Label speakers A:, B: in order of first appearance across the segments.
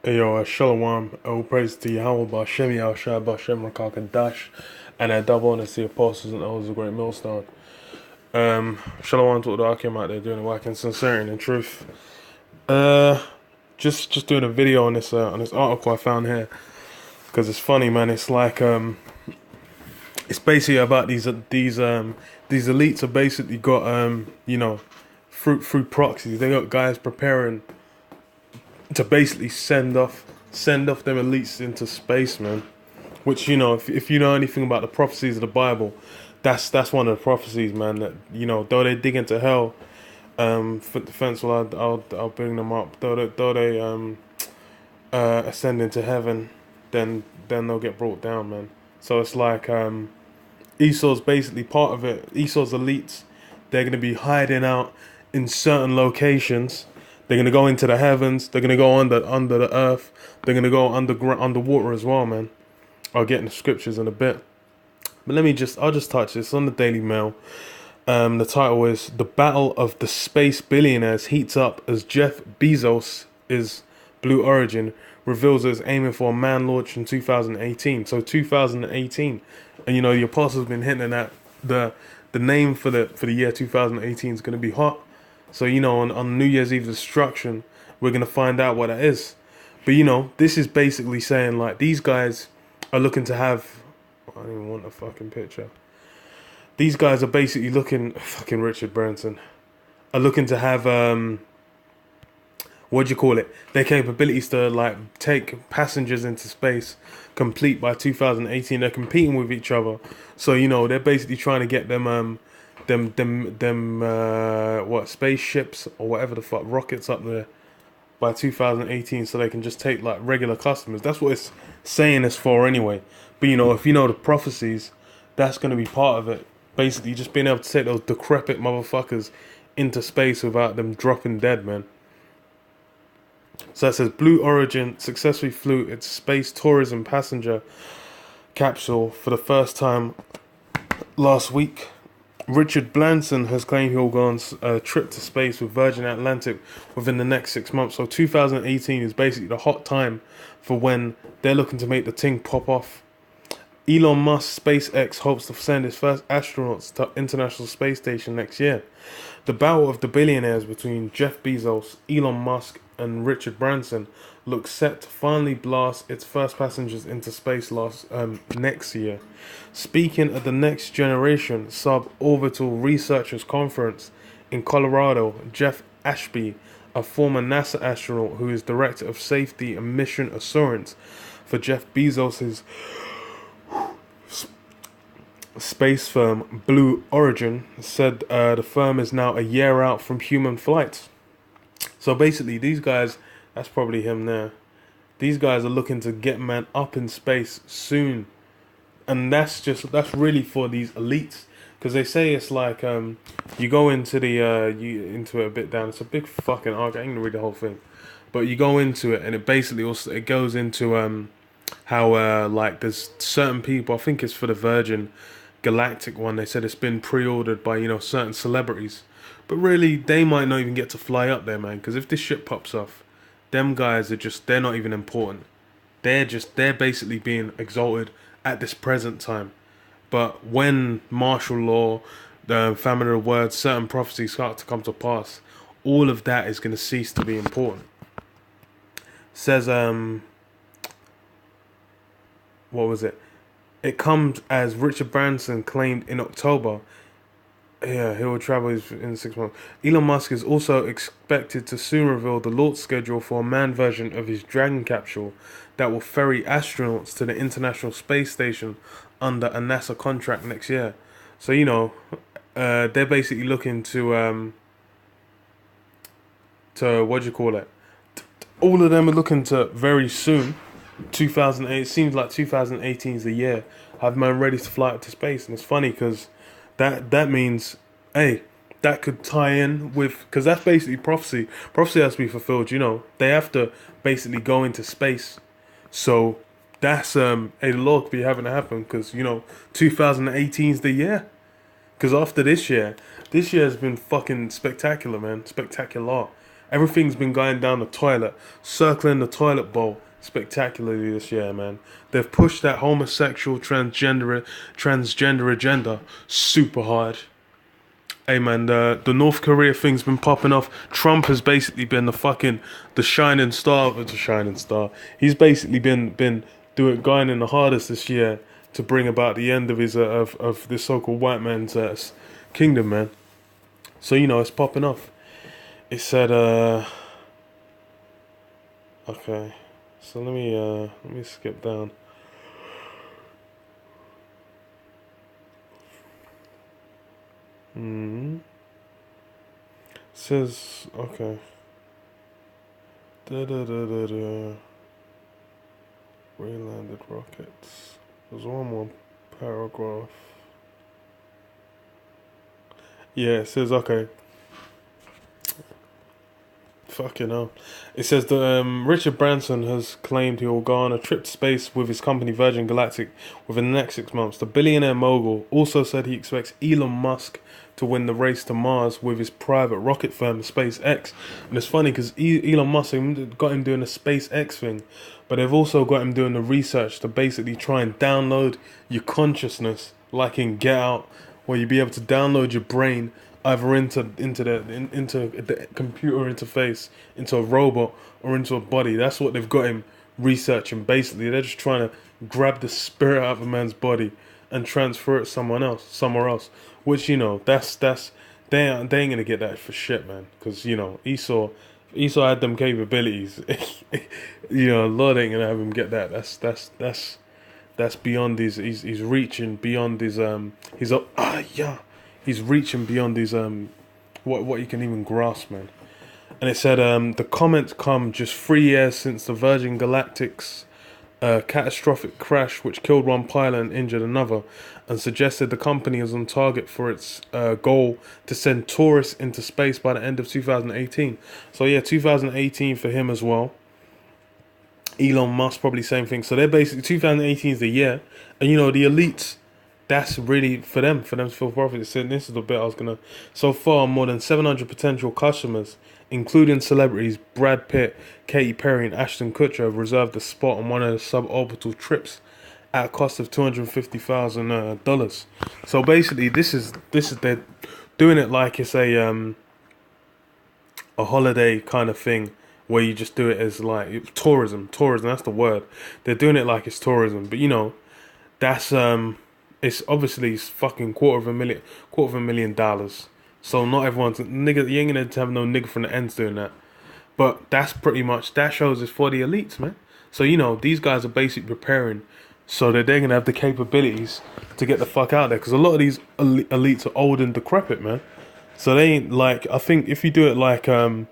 A: Hey yo, Shalom, all praise to Yahweh, Bashem, Yahushua, Bashem, Rakak, Dash, and a double honor to the apostles and elders of GreatMillStone. Shalom to all the Akim out there doing the work in sincerity and truth. Just doing a video on this article I found here, because it's funny, man. It's like it's basically about these elites have basically got through proxies. They got guys preparing to basically send off them elites into space, man. Which, you know, if you know anything about the prophecies of the Bible, that's one of the prophecies, man. That, you know, though they dig into hell, for defense, well, I'll bring them up. Though they ascend into heaven, then they'll get brought down, man. So it's like Esau's basically part of it. Esau's elites, they're gonna be hiding out in certain locations. They're going to go into the heavens. They're going to go under the earth. They're going to go underwater as well, man. I'll get into scriptures in a bit. But I'll just touch this on the Daily Mail. The title is "The Battle of the Space Billionaires Heats Up as Jeff Bezos' Blue Origin reveals it's aiming for a man launch in 2018." So 2018. And, you know, the apostles have been hinting at the name for the year 2018 is going to be hot. So, you know, on New Year's Eve destruction, we're going to find out what that is. But, you know, this is basically saying, like, these guys are looking to have... I don't even want a fucking picture. These guys are basically looking... Fucking Richard Branson. Are looking to have... Their capabilities to, like, take passengers into space complete by 2018. They're competing with each other. So, you know, they're basically trying to get them... spaceships or whatever the fuck, rockets up there by 2018, so they can just take like regular customers. That's what it's saying it's for anyway. But, you know, if you know the prophecies, that's going to be part of it. Basically just being able to take those decrepit motherfuckers into space without them dropping dead, man. So it says Blue Origin successfully flew its space tourism passenger capsule for the first time last week. Richard Branson has claimed he'll go on a trip to space with Virgin Atlantic within the next 6 months. So 2018 is basically the hot time for when they're looking to make the thing pop off. Elon Musk SpaceX hopes to send its first astronauts to International Space Station next year. The battle of the billionaires between Jeff Bezos, Elon Musk, and Richard Branson looks set to finally blast its first passengers into space next year. Speaking at the Next Generation Suborbital Researchers Conference in Colorado, Jeff Ashby, a former NASA astronaut who is Director of Safety and Mission Assurance for Jeff Bezos' space firm Blue Origin, said the firm is now a year out from human flights. So basically, these guys, that's probably him there. These guys are looking to get man up in space soon. And that's really for these elites. Because they say it's like, you go into into it a bit down. It's a big fucking arc. I ain't gonna read the whole thing. But you go into it and it basically also, it goes into how like there's certain people, I think it's for the Virgin Galactic one, they said it's been pre-ordered by, you know, certain celebrities. But really, they might not even get to fly up there, man. Because if this shit pops off, them guys are they're not even important. They're basically being exalted at this present time. But when martial law, the famine of the word, certain prophecies start to come to pass, all of that is going to cease to be important. Says, what was it? It comes as Richard Branson claimed in October. Yeah, he will travel in 6 months. Elon Musk is also expected to soon reveal the launch schedule for a manned version of his Dragon capsule that will ferry astronauts to the International Space Station under a NASA contract next year. So, you know, they're basically looking to all of them are looking to very soon, 2008. It seems like 2018 is the year. Have man ready to fly up to space, and it's funny because that means, hey, that could tie in with, because that's basically prophecy. Prophecy has to be fulfilled, you know. They have to basically go into space. So that's, hey, the Lord could be having to happen because, you know, 2018 is the year. Because after this year has been fucking spectacular, man. Spectacular. Everything's been going down the toilet, circling the toilet bowl spectacularly this year, man. They've pushed that homosexual transgender agenda super hard. Hey man, the North Korea thing's been popping off. Trump has basically been the shining star of the shining star. He's basically been going in the hardest this year to bring about the end of his of this so-called white man's kingdom, man. So you know it's popping off. It said okay. So let me skip down. Says okay. Relanded rockets. There's one more paragraph. Yeah, it says okay. Fucking hell. It says that Richard Branson has claimed he will go on a trip to space with his company Virgin Galactic within the next 6 months. The billionaire mogul also said he expects Elon Musk to win the race to Mars with his private rocket firm SpaceX. And it's funny because Elon Musk got him doing the SpaceX thing, but they've also got him doing the research to basically try and download your consciousness, like in Get Out, where you'll be able to download your brain either into the computer interface, into a robot, or into a body. That's what they've got him researching. Basically, they're just trying to grab the spirit out of a man's body and transfer it somewhere else. Which, you know, they ain't gonna get that for shit, man. Because, you know, Esau had them capabilities. You know, Lord ain't gonna have him get that. That's beyond his. He's reaching beyond his. He's reaching beyond his what you can even grasp, man. And it said the comments come just 3 years since the Virgin Galactic's catastrophic crash, which killed one pilot and injured another, and suggested the company is on target for its goal to send tourists into space by the end of 2018. So yeah, 2018 for him as well. Elon Musk probably same thing. So they're basically 2018 is the year, and you know the elites. That's really for them to feel profit. It said, this is the bit I was gonna. So far, more than 700 potential customers, including celebrities Brad Pitt, Katy Perry, and Ashton Kutcher, have reserved a spot on one of the suborbital trips at a cost of $250,000. So basically, this is they're doing it like it's a holiday kind of thing, where you just do it as like tourism. That's the word. They're doing it like it's tourism, but you know, that's it's obviously fucking $250,000. So not everyone's nigga. You ain't gonna have no nigga from the ends doing that. But that's pretty much, that shows it's for the elites, man. So you know these guys are basically preparing so that they're gonna have the capabilities to get the fuck out there. Because a lot of these elites are old and decrepit, man. So they ain't like, I think if you do it like the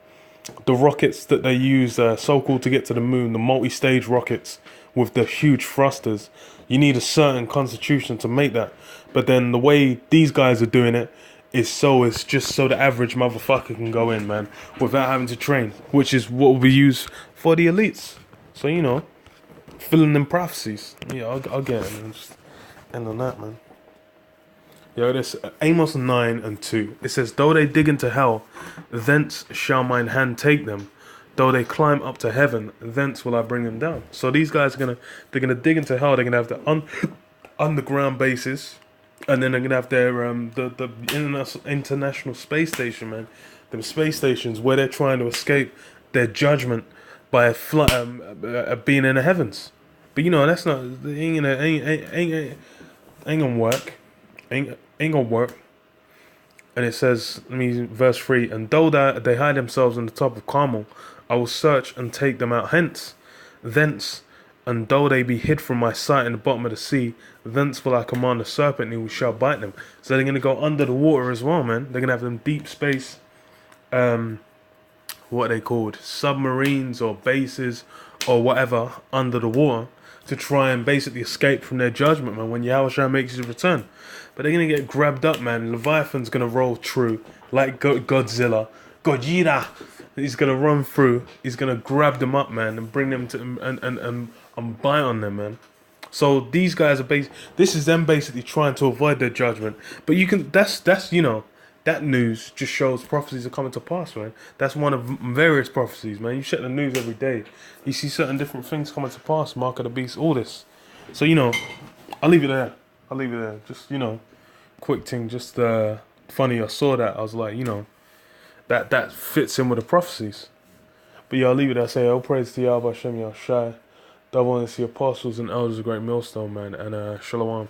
A: rockets that they use so-called to get to the moon, the multi-stage rockets with the huge thrusters, you need a certain constitution to make that. But then the way these guys are doing it is it's just so the average motherfucker can go in, man, without having to train, which is what will be used for the elites. So, you know, filling them prophecies. Yeah, I'll get it, man. Just end on that, man. Yo, this Amos 9:2. It says, though they dig into hell, thence shall mine hand take them. Though they climb up to heaven, thence will I bring them down. So these guys they're gonna dig into hell. They're gonna have the underground bases, and then they're gonna have their the international space station, man. Them space stations where they're trying to escape their judgment by being in the heavens. But you know that's not ain't gonna work. Ain't gonna work. And it says, verse 3, and though they hide themselves on the top of Carmel, I will search and take them out thence, and though they be hid from my sight in the bottom of the sea, thence will I command the serpent, and he shall bite them. So they're going to go under the water as well, man. They're going to have them deep space, what are they called? Submarines or bases or whatever under the water to try and basically escape from their judgment, man, when Yahushua makes his return. But they're going to get grabbed up, man. Leviathan's going to roll through like Godzilla. He's going to run through. He's going to grab them up, man, and bring them to and bite on them, man. So these guys are this is them basically trying to avoid their judgment. But you can that's you know, that news just shows prophecies are coming to pass, man. That's one of various prophecies, man. You check the news every day, you see certain different things coming to pass, mark of the beast, all this. So, you know, I'll leave it there. Just, you know, quick thing, just funny. I saw that. I was like, you know, that fits in with the prophecies. But yeah, I'll leave it there. I say, all praise to Yahweh Hashem Yahushai. Double honor to the apostles and elders of Great Millstone, man. And shalom.